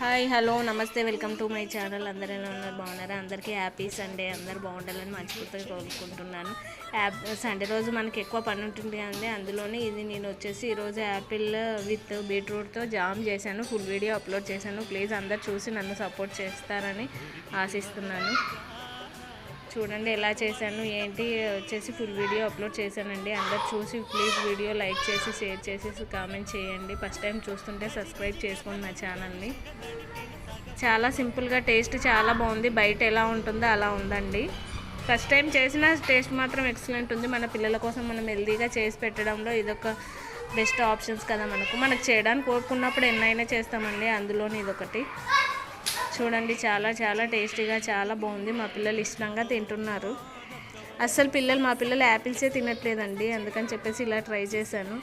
Hi hello నమస్తే welcome to my channel. అందరూ ఎలా ఉన్నారు? బాగున్నారా? అందరికీ హ్యాపీ సండే. అందరు బాగుండాలని మనస్ఫూర్తిగా కోరుకుంటున్నాను. సండే రోజు మనకి ఎక్కువ పని ఉంటుంది అండి. అందులోనే ఇది నేను వచ్చేసి ఈరోజు యాపిల్ విత్ బీట్రూట్తో జామ్ చేశాను. ఫుల్ వీడియో అప్లోడ్ చేశాను. ప్లీజ్ అందరు చూసి నన్ను సపోర్ట్ చేస్తారని ఆశిస్తున్నాను. చూడండి ఎలా చేశాను ఏంటి వచ్చేసి ఫుల్ వీడియో అప్లోడ్ చేశానండి. అందరు చూసి ప్లీజ్ వీడియో లైక్ చేసి షేర్ చేసి కామెంట్ చేయండి. ఫస్ట్ టైం చూస్తుంటే సబ్స్క్రైబ్ చేసుకోండి నా ఛానల్ని. చాలా సింపుల్గా టేస్ట్ చాలా బాగుంది. బయట ఎలా ఉంటుందో అలా ఉందండి. ఫస్ట్ టైం చేసిన టేస్ట్ మాత్రం ఎక్సలెంట్ ఉంది. మన పిల్లల కోసం మనం హెల్తీగా చేసి పెట్టడంలో ఇదొక బెస్ట్ ఆప్షన్స్ కదా. మనకు చేయడానికి కోరుకున్నప్పుడు ఎన్నైనా చేస్తామండి. అందులోని ఇదొకటి. చూడండి చాలా చాలా టేస్టీగా చాలా బాగుంది. మా పిల్లలు ఇష్టంగా తింటున్నారు. మా పిల్లలు యాపిల్సే తినట్లేదండి. అందుకని చెప్పేసి ఇలా ట్రై చేశాను.